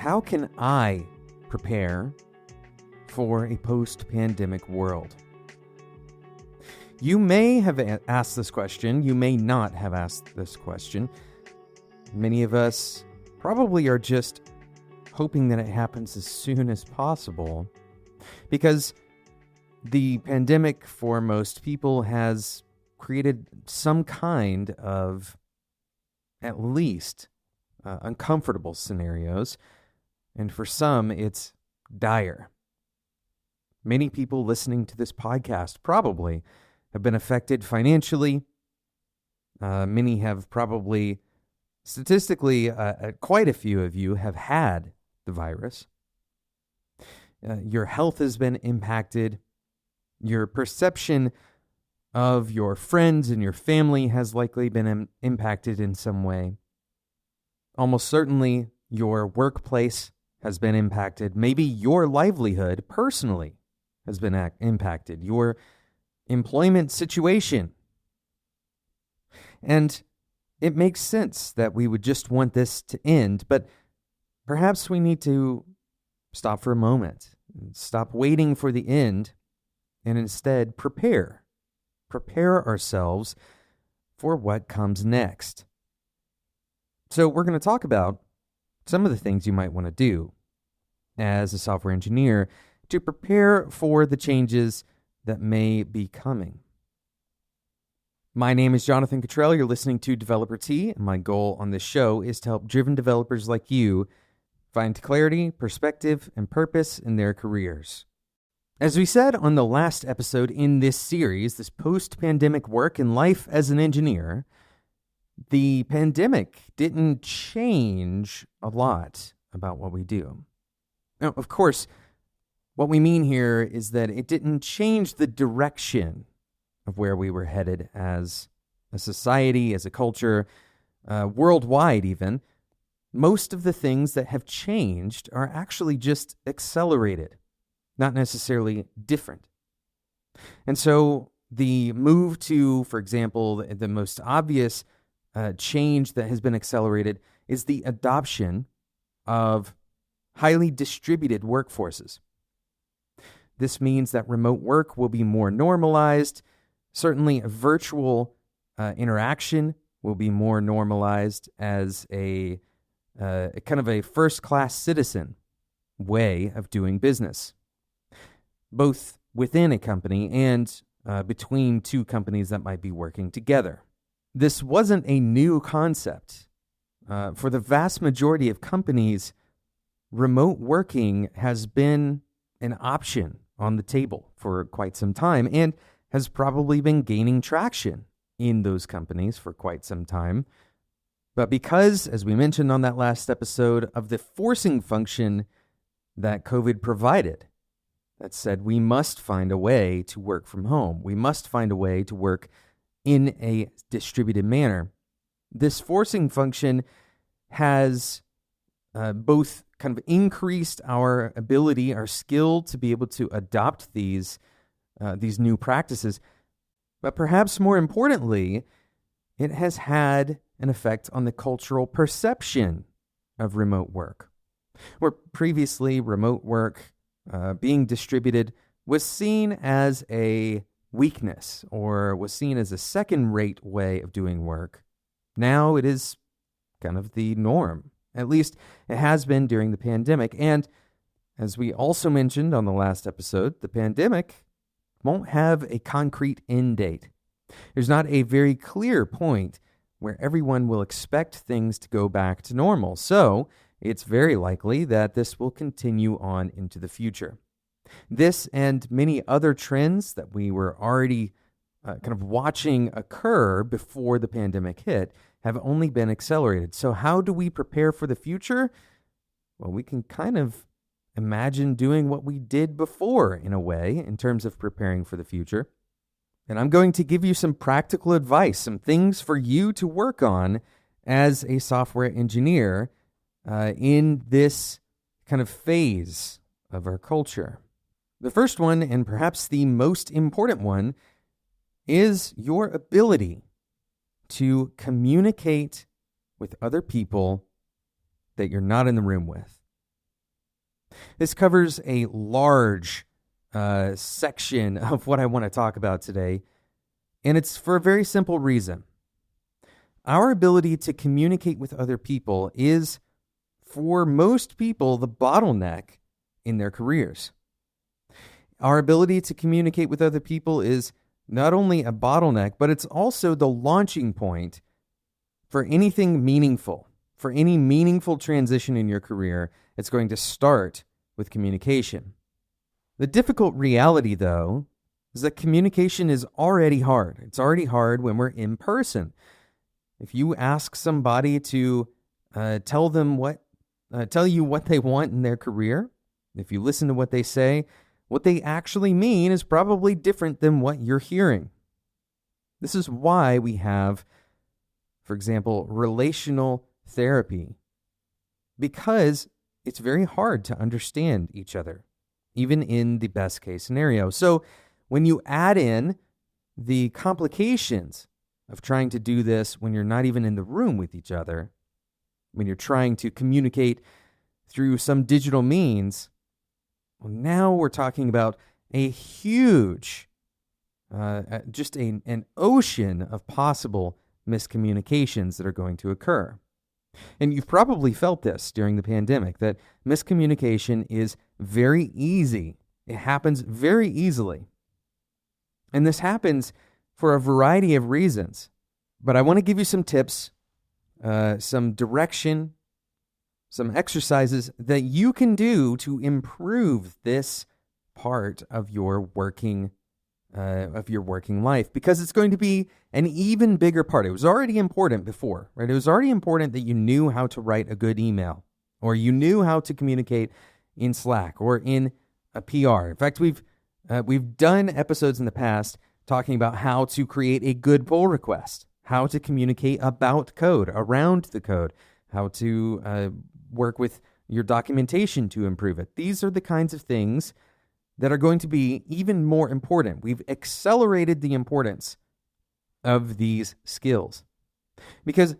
How can I prepare for a post-pandemic world? You may have asked this question. You may not have asked this question. Many of us probably are just hoping that it happens as soon as possible, because the pandemic for most people has created some kind of, at least, uncomfortable scenarios, and for some, it's dire. Many people listening to this podcast probably have been affected financially. Many have probably, statistically, quite a few of you have had the virus. Your health has been impacted. Your perception of your friends and your family has likely been impacted in some way. Almost certainly, your workplace has been impacted. Maybe your livelihood personally has been impacted. Your employment situation. And it makes sense that we would just want this to end, but perhaps we need to stop for a moment, stop waiting for the end, and instead prepare ourselves for what comes next. So we're going to talk about some of the things you might want to do as a software engineer to prepare for the changes that may be coming. My name is Jonathan Cottrell. You're listening to Developer Tea, and my goal on this show is to help driven developers like you find clarity, perspective, and purpose in their careers. As we said on the last episode in this series, this post-pandemic work and life as an engineer, the pandemic didn't change a lot about what we do. Now, of course, what we mean here is that it didn't change the direction of where we were headed as a society, as a culture, worldwide even. Most of the things that have changed are actually just accelerated, not necessarily different. And so the move to, for example, the most obvious change that has been accelerated is the adoption of highly distributed workforces. This means that remote work will be more normalized. Certainly, virtual interaction will be more normalized as a kind of a first-class citizen way of doing business, both within a company and between two companies that might be working together. This wasn't a new concept. For the vast majority of companies, remote working has been an option on the table for quite some time and has probably been gaining traction in those companies for quite some time. But because, as we mentioned on that last episode, of the forcing function that COVID provided, that said we must find a way to work from home. We must find a way to work in a distributed manner. This forcing function has both kind of increased our ability, our skill to be able to adopt these new practices. But perhaps more importantly, it has had an effect on the cultural perception of remote work. Where previously remote work being distributed was seen as a weakness or was seen as a second-rate way of doing work, now it is kind of the norm. At least it has been during the pandemic. And as we also mentioned on the last episode, the pandemic won't have a concrete end date. There's not a very clear point where everyone will expect things to go back to normal. So it's very likely that this will continue on into the future. This and many other trends that we were already kind of watching occur before the pandemic hit have only been accelerated. So how do we prepare for the future? Well, we can kind of imagine doing what we did before in a way in terms of preparing for the future. And I'm going to give you some practical advice, some things for you to work on as a software engineer in this kind of phase of our culture. The first one, and perhaps the most important one, is your ability to communicate with other people that you're not in the room with. This covers a large section of what I want to talk about today, and it's for a very simple reason. Our ability to communicate with other people is, for most people, the bottleneck in their careers. Our ability to communicate with other people is not only a bottleneck, but it's also the launching point for anything meaningful. For any meaningful transition in your career, it's going to start with communication. The difficult reality, though, is that communication is already hard. It's already hard when we're in person. If you ask somebody to tell you what they want in their career, if you listen to what they say, what they actually mean is probably different than what you're hearing. This is why we have, for example, relational therapy, because it's very hard to understand each other, even in the best case scenario. So when you add in the complications of trying to do this when you're not even in the room with each other, when you're trying to communicate through some digital means, well, now we're talking about a huge, just an ocean of possible miscommunications that are going to occur. And you've probably felt this during the pandemic, that miscommunication is very easy. It happens very easily. And this happens for a variety of reasons. But I want to give you some tips, some direction, some exercises that you can do to improve this part of your working life, because it's going to be an even bigger part. It was already important before, right? It was already important that you knew how to write a good email, or you knew how to communicate in Slack or in a PR. In fact, we've done episodes in the past talking about how to create a good pull request, how to communicate about code, around the code, how to work with your documentation to improve it. These are the kinds of things that are going to be even more important. We've accelerated the importance of these skills, because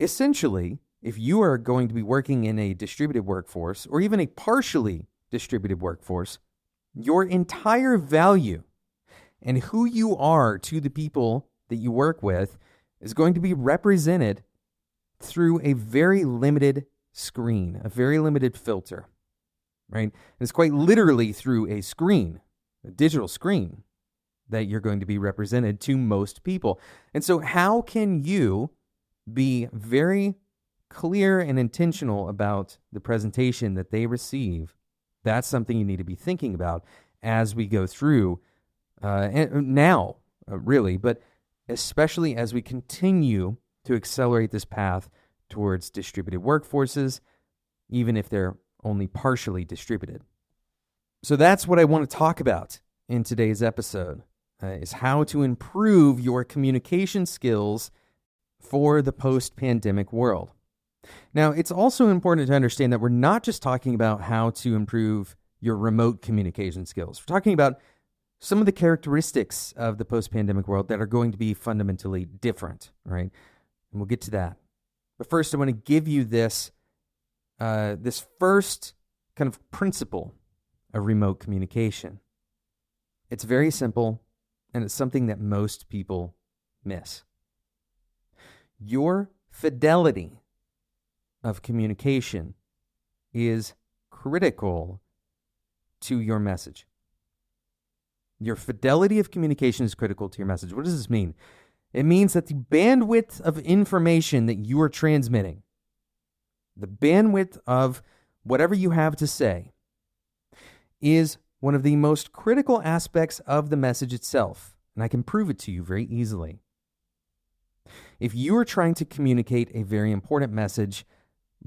essentially, if you are going to be working in a distributed workforce or even a partially distributed workforce, your entire value and who you are to the people that you work with is going to be represented through a very limited screen, a very limited filter, right? And it's quite literally through a screen, a digital screen, that you're going to be represented to most people. And so how can you be very clear and intentional about the presentation that they receive? That's something you need to be thinking about as we go through and now, really, but especially as we continue to accelerate this path towards distributed workforces, even if they're only partially distributed. So that's what I want to talk about in today's episode, is how to improve your communication skills for the post-pandemic world. Now, it's also important to understand that we're not just talking about how to improve your remote communication skills. We're talking about some of the characteristics of the post-pandemic world that are going to be fundamentally different, right? And we'll get to that. But first, I want to give you this first kind of principle of remote communication. It's very simple, and it's something that most people miss. Your fidelity of communication is critical to your message. Your fidelity of communication is critical to your message. What does this mean? It means that the bandwidth of information that you are transmitting, the bandwidth of whatever you have to say, is one of the most critical aspects of the message itself. And I can prove it to you very easily. If you are trying to communicate a very important message,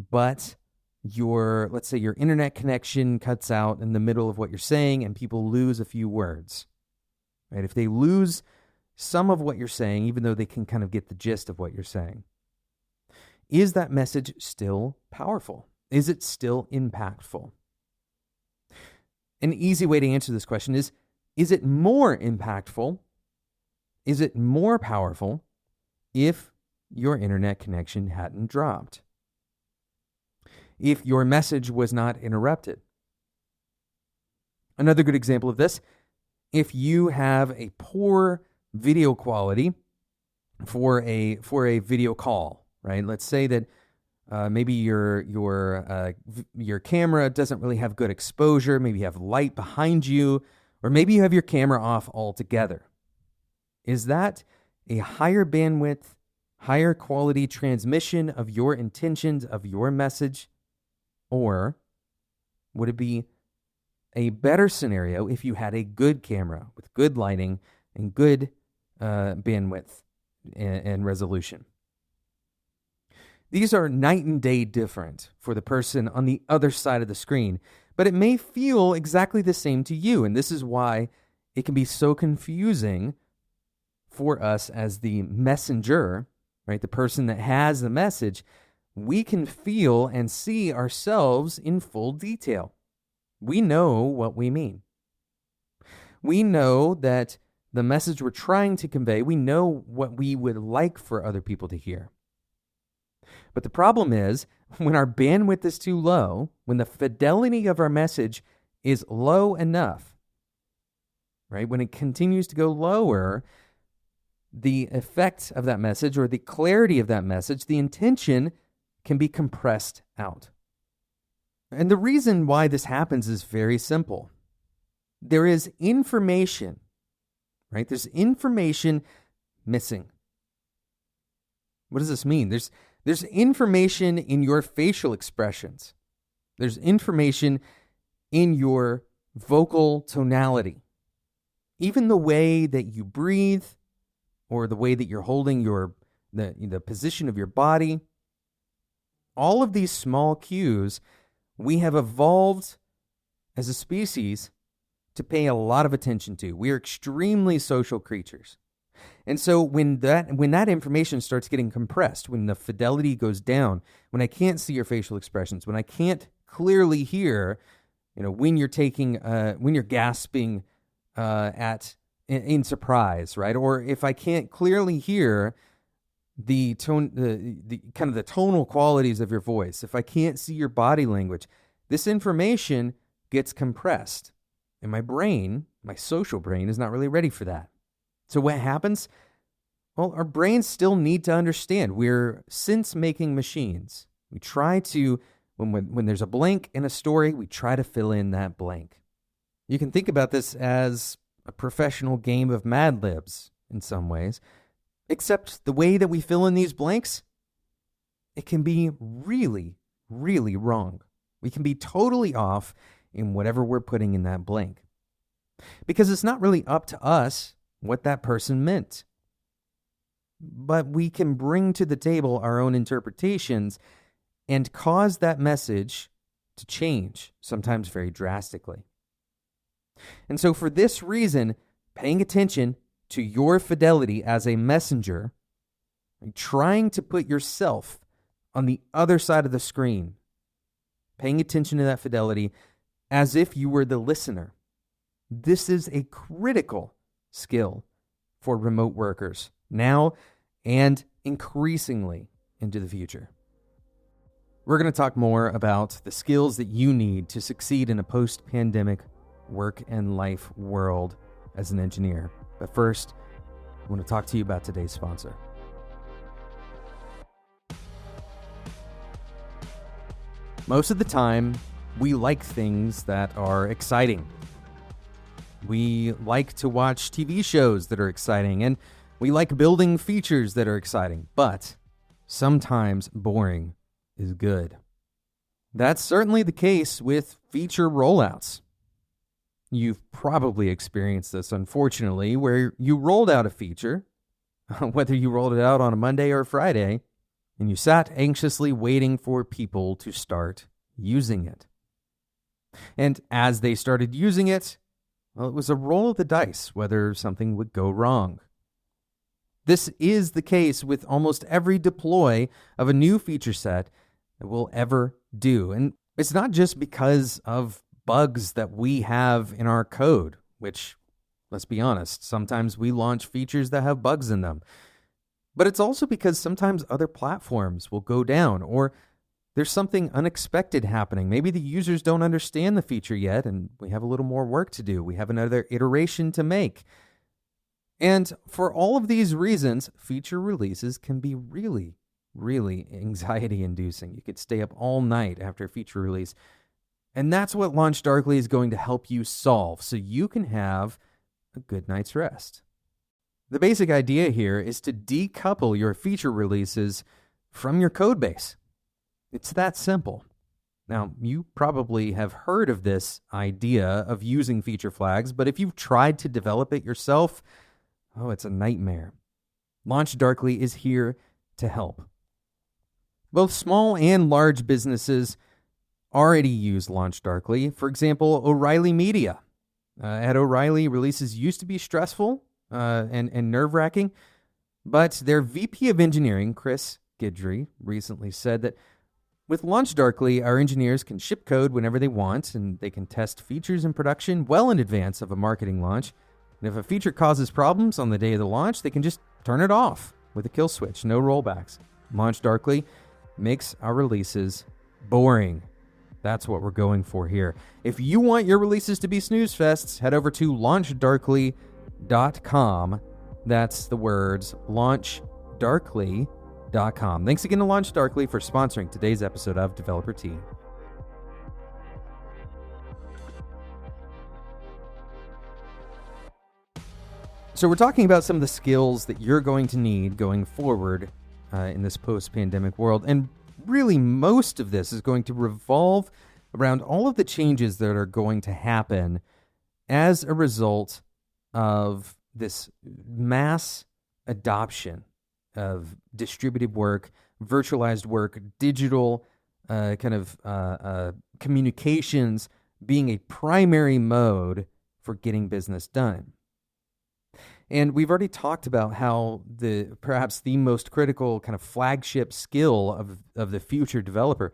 but let's say your internet connection cuts out in the middle of what you're saying and people lose a few words, right? If they lose some of what you're saying, even though they can kind of get the gist of what you're saying, is that message still powerful? Is it still impactful? An easy way to answer this question is it more impactful? Is it more powerful if your internet connection hadn't dropped? If your message was not interrupted? Another good example of this, if you have a poor video quality for a video call, right? Let's say that maybe your camera doesn't really have good exposure. Maybe you have light behind you, or maybe you have your camera off altogether. Is that a higher bandwidth, higher quality transmission of your intentions, of your message? Or would it be a better scenario if you had a good camera with good lighting and good bandwidth and resolution? These are night and day different for the person on the other side of the screen, but it may feel exactly the same to you. And this is why it can be so confusing for us as the messenger, right? The person that has the message. We can feel and see ourselves in full detail. We know what we mean. We know that the message we're trying to convey, we know what we would like for other people to hear. But the problem is, when our bandwidth is too low, when the fidelity of our message is low enough, right? When it continues to go lower, the effect of that message or the clarity of that message, the intention can be compressed out. And the reason why this happens is very simple. There is information, right? There's information missing. What does this mean? There's information in your facial expressions. There's information in your vocal tonality. Even the way that you breathe or the way that you're holding the position of your body. All of these small cues, we have evolved as a species to pay a lot of attention to. We are extremely social creatures. And so when that information starts getting compressed, when the fidelity goes down, when I can't see your facial expressions, when I can't clearly hear, when you're when you're gasping in surprise, right? Or if I can't clearly hear the tone, the kind of the tonal qualities of your voice, if I can't see your body language, this information gets compressed. And my brain, my social brain, is not really ready for that. So what happens? Well, our brains still need to understand. We're sense-making machines. We try to, when there's a blank in a story, we try to fill in that blank. You can think about this as a professional game of Mad Libs in some ways. Except the way that we fill in these blanks, it can be really, really wrong. We can be totally off in whatever we're putting in that blank. Because it's not really up to us what that person meant. But we can bring to the table our own interpretations and cause that message to change, sometimes very drastically. And so for this reason, paying attention to your fidelity as a messenger, trying to put yourself on the other side of the screen, paying attention to that fidelity as if you were the listener. This is a critical skill for remote workers now and increasingly into the future. We're going to talk more about the skills that you need to succeed in a post-pandemic work and life world as an engineer. But first, I want to talk to you about today's sponsor. Most of the time, we like things that are exciting. We like to watch TV shows that are exciting, and we like building features that are exciting. But sometimes boring is good. That's certainly the case with feature rollouts. You've probably experienced this, unfortunately, where you rolled out a feature, whether you rolled it out on a Monday or a Friday, and you sat anxiously waiting for people to start using it. And as they started using it, well, it was a roll of the dice whether something would go wrong. This is the case with almost every deploy of a new feature set that we'll ever do. And it's not just because of bugs that we have in our code, which, let's be honest, sometimes we launch features that have bugs in them. But it's also because sometimes other platforms will go down, or there's something unexpected happening. Maybe the users don't understand the feature yet, and we have a little more work to do. We have another iteration to make. And for all of these reasons, feature releases can be really, really anxiety-inducing. You could stay up all night after a feature release. And that's what LaunchDarkly is going to help you solve, so you can have a good night's rest. The basic idea here is to decouple your feature releases from your code base. It's that simple. Now, you probably have heard of this idea of using feature flags, but if you've tried to develop it yourself, it's a nightmare. LaunchDarkly is here to help. Both small and large businesses already use LaunchDarkly. For example, O'Reilly Media. At O'Reilly, releases used to be stressful and nerve-wracking, but their VP of Engineering, Chris Guidry, recently said that with LaunchDarkly, our engineers can ship code whenever they want, and they can test features in production well in advance of a marketing launch. And if a feature causes problems on the day of the launch, they can just turn it off with a kill switch, no rollbacks. LaunchDarkly makes our releases boring. That's what we're going for here. If you want your releases to be snooze fests, head over to launchdarkly.com. That's the words launchdarkly.com. Thanks again to LaunchDarkly for sponsoring today's episode of Developer Tea. So we're talking about some of the skills that you're going to need going forward in this post-pandemic world. And really, most of this is going to revolve around all of the changes that are going to happen as a result of this mass adoption of distributed work, virtualized work, digital communications being a primary mode for getting business done. And we've already talked about how perhaps the most critical kind of flagship skill of the future developer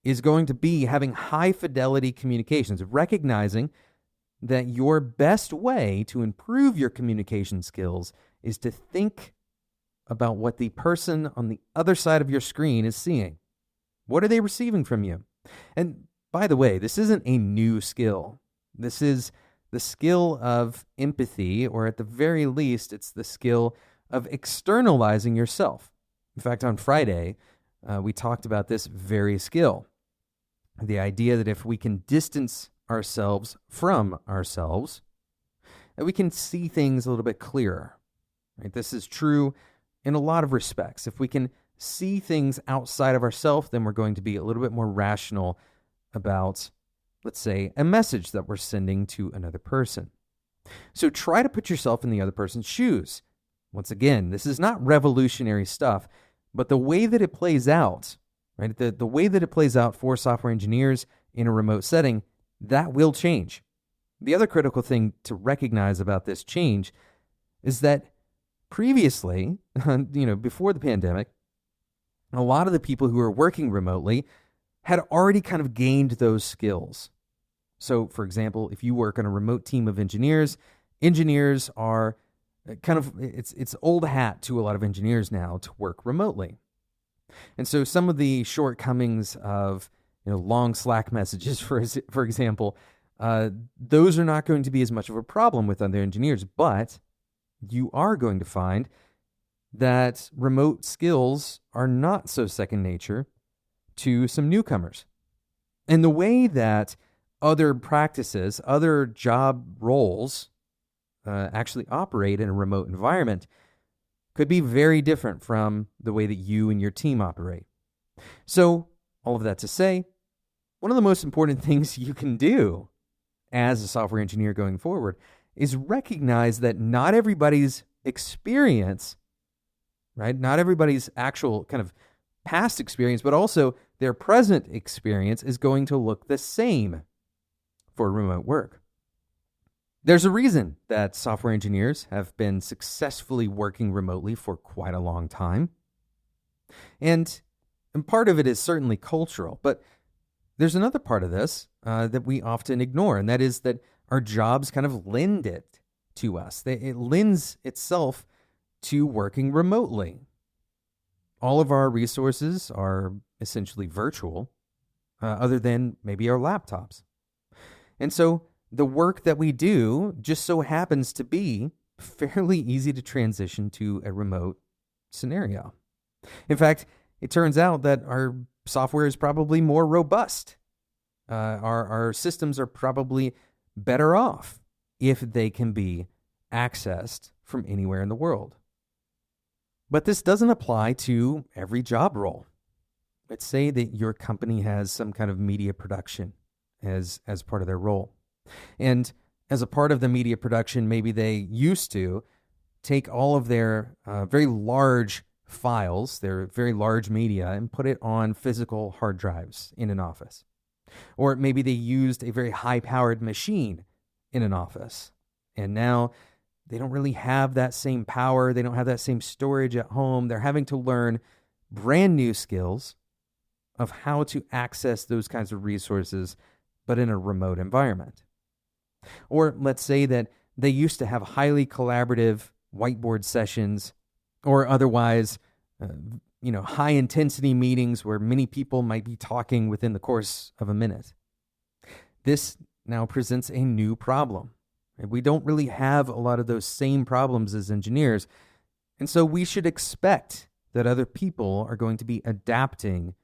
is going to be having high fidelity communications, recognizing that your best way to improve your communication skills is to think about what the person on the other side of your screen is seeing. What are they receiving from you? And by the way, this isn't a new skill. This is the skill of empathy, or at the very least, it's the skill of externalizing yourself. In fact, on Friday, we talked about this very skill. The idea that if we can distance ourselves from ourselves, that we can see things a little bit clearer. Right? This is true in a lot of respects. If we can see things outside of ourselves, then we're going to be a little bit more rational about, let's say, a message that we're sending to another person. So try to put yourself in the other person's shoes. Once again, this is not revolutionary stuff, but the way that it plays out, right? The way that it plays out for software engineers in a remote setting, that will change. The other critical thing to recognize about this change is that previously, before the pandemic, a lot of the people who were working remotely had already kind of gained those skills. So, for example, if you work on a remote team of engineers, engineers are it's old hat to a lot of engineers now to work remotely. And so some of the shortcomings of long Slack messages, for example, those are not going to be as much of a problem with other engineers, but you are going to find that remote skills are not so second nature to some newcomers. And the way that other practices, other job roles actually operate in a remote environment could be very different from the way that you and your team operate. So, all of that to say, one of the most important things you can do as a software engineer going forward is recognize that not everybody's experience, right? Not everybody's actual kind of past experience, but also their present experience is going to look the same for remote work. There's a reason that software engineers have been successfully working remotely for quite a long time. And part of it is certainly cultural, but there's another part of this that we often ignore, and that is that our jobs kind of lend it to us. It lends itself to working remotely. All of our resources are essentially virtual, other than maybe our laptops. And so the work that we do just so happens to be fairly easy to transition to a remote scenario. In fact, it turns out that our software is probably more robust. Our systems are probably better off if they can be accessed from anywhere in the world. But this doesn't apply to every job role. Let's say that your company has some kind of media production as part of their role. And as a part of the media production, maybe they used to take all of their very large files, their very large media, and put it on physical hard drives in an office. Or maybe they used a very high-powered machine in an office. And now they don't really have that same power. They don't have that same storage at home. They're having to learn brand new skills of how to access those kinds of resources, but in a remote environment. Or let's say that they used to have highly collaborative whiteboard sessions or otherwise, high intensity meetings where many people might be talking within the course of a minute. This now presents a new problem. We don't really have a lot of those same problems as engineers. And so we should expect that other people are going to be adapting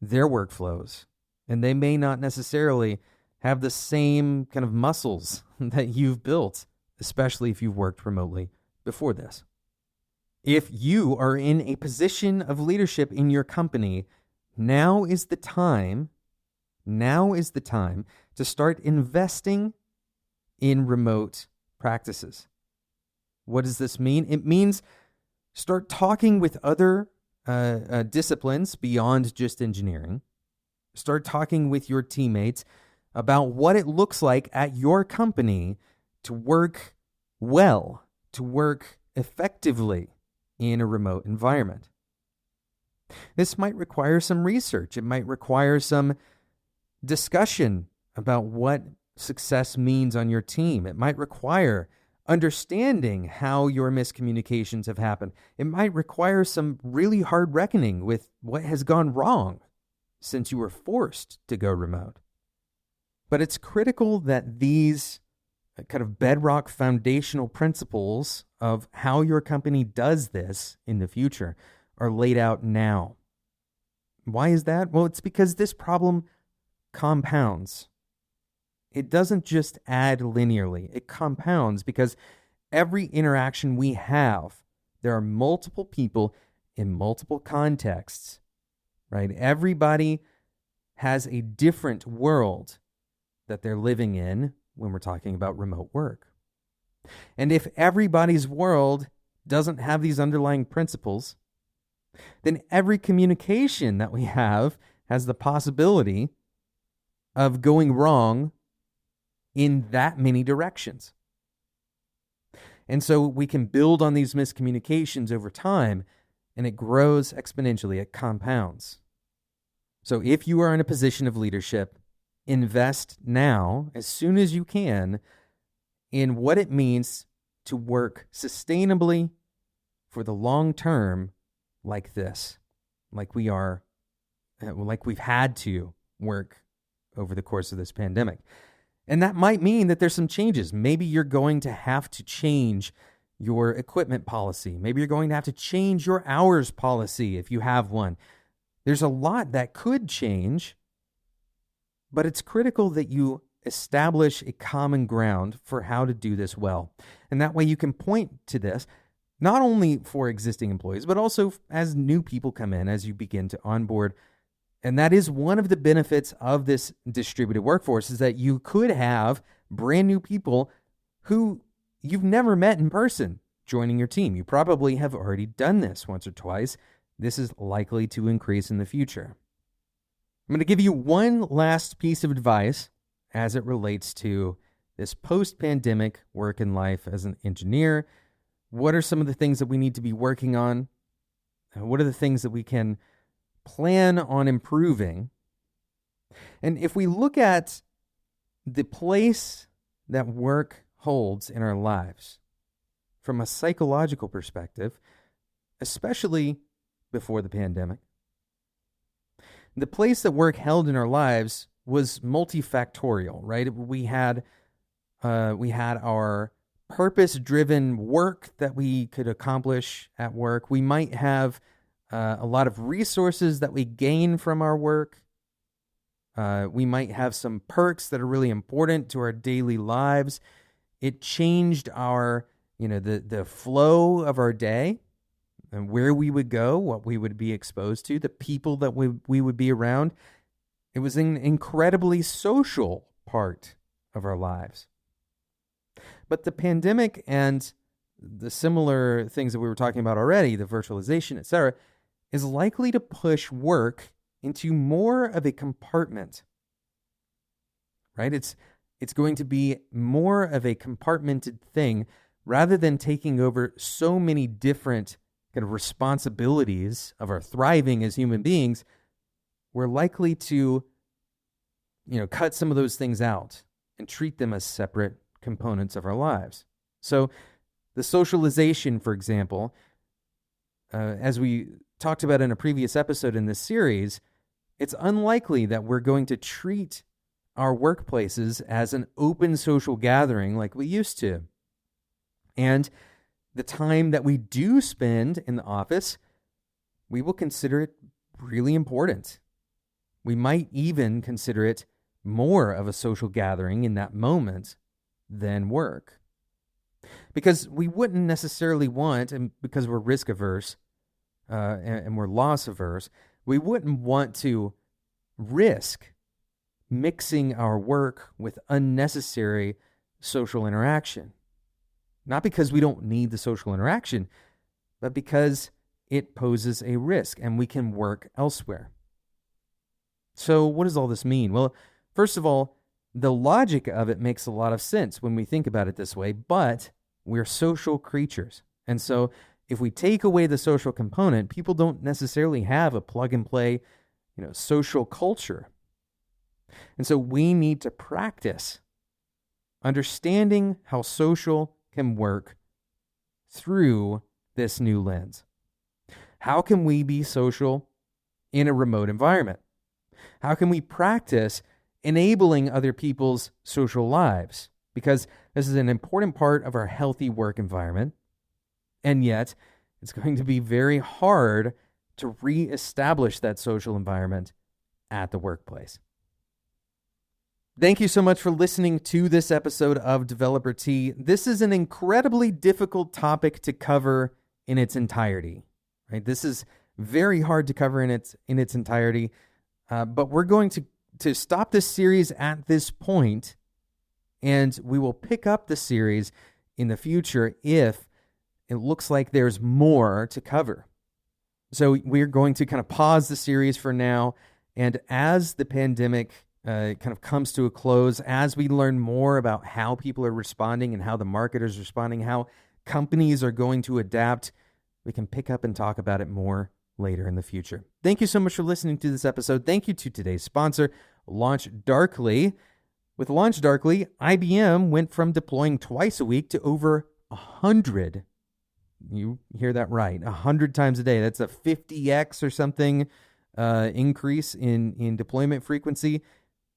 their workflows, and they may not necessarily have the same kind of muscles that you've built, especially if you've worked remotely before this. If you are in a position of leadership in your company, now is the time to start investing in remote practices. What does this mean? It means start talking with other disciplines beyond just engineering. Start talking with your teammates about what it looks like at your company to work well, to work effectively in a remote environment. This might require some research. It might require some discussion about what success means on your team. It might require understanding how your miscommunications have happened. It might require some really hard reckoning with what has gone wrong since you were forced to go remote. But it's critical that these kind of bedrock foundational principles of how your company does this in the future are laid out now. Why is that? Well, it's because this problem compounds. It doesn't just add linearly. It compounds because every interaction we have, there are multiple people in multiple contexts, right? Everybody has a different world that they're living in when we're talking about remote work. And if everybody's world doesn't have these underlying principles, then every communication that we have has the possibility of going wrong in that many directions. And so we can build on these miscommunications over time, and it grows exponentially. It compounds. So if you are in a position of leadership, invest now, as soon as you can, in what it means to work sustainably for the long term like this, like we've had to work over the course of this pandemic. And that might mean that there's some changes. Maybe you're going to have to change your equipment policy. Maybe you're going to have to change your hours policy if you have one. There's a lot that could change, but it's critical that you establish a common ground for how to do this well. And that way you can point to this, not only for existing employees, but also as new people come in, as you begin to onboard. And that is one of the benefits of this distributed workforce, is that you could have brand new people who you've never met in person joining your team. You probably have already done this once or twice. This is likely to increase in the future. I'm going to give you one last piece of advice as it relates to this post-pandemic work and life as an engineer. What are some of the things that we need to be working on? What are the things that we can plan on improving? And if we look at the place that work holds in our lives from a psychological perspective, especially before the pandemic, the place that work held in our lives was multifactorial, right? We had our purpose-driven work that we could accomplish at work. We might have a lot of resources that we gain from our work. We might have some perks that are really important to our daily lives. It changed our, the flow of our day and where we would go, what we would be exposed to, the people that we would be around. It was an incredibly social part of our lives. But the pandemic and the similar things that we were talking about already, the virtualization, etc., is likely to push work into more of a compartment, right? It's going to be more of a compartmented thing rather than taking over so many different kind of responsibilities of our thriving as human beings. We're likely to, cut some of those things out and treat them as separate components of our lives. So the socialization, for example, as we talked about in a previous episode in this series, it's unlikely that we're going to treat our workplaces as an open social gathering like we used to. And the time that we do spend in the office, we will consider it really important. We might even consider it more of a social gathering in that moment than work. Because we wouldn't necessarily want, and because we're risk averse and we're loss averse, we wouldn't want to risk mixing our work with unnecessary social interaction. Not because we don't need the social interaction, but because it poses a risk and we can work elsewhere. So what does all this mean? Well, first of all, the logic of it makes a lot of sense when we think about it this way, but we're social creatures. And so if we take away the social component, people don't necessarily have a plug and play, social culture. And so we need to practice understanding how social can work through this new lens. How can we be social in a remote environment? How can we practice enabling other people's social lives? Because this is an important part of our healthy work environment. And yet, it's going to be very hard to reestablish that social environment at the workplace. Thank you so much for listening to this episode of Developer Tea. This is an incredibly difficult topic to cover in its entirety. Right? This is very hard to cover in its entirety, but we're going to stop this series at this point, and we will pick up the series in the future if it looks like there's more to cover. So we're going to kind of pause the series for now, and as the pandemic kind of comes to a close, as we learn more about how people are responding and how the market is responding, how companies are going to adapt, we can pick up and talk about it more later in the future. Thank you so much for listening to this episode. Thank you to today's sponsor, LaunchDarkly. With LaunchDarkly, IBM went from deploying twice a week to over 100. You hear that right, 100 times a day. That's a 50x or something increase in deployment frequency,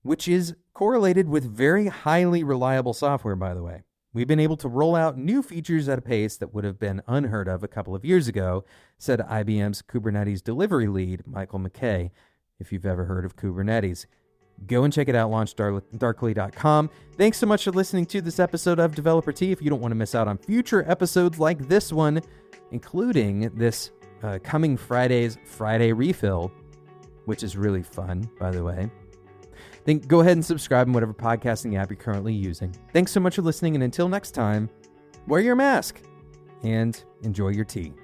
which is correlated with very highly reliable software, by the way. We've been able to roll out new features at a pace that would have been unheard of a couple of years ago, said IBM's Kubernetes delivery lead, Michael McKay, if you've ever heard of Kubernetes. Go and check it out, launchdarkly.com. Thanks so much for listening to this episode of Developer Tea. If you don't want to miss out on future episodes like this one, including this coming Friday's Friday Refill, which is really fun, by the way, then go ahead and subscribe in whatever podcasting app you're currently using. Thanks so much for listening, and until next time, wear your mask and enjoy your tea.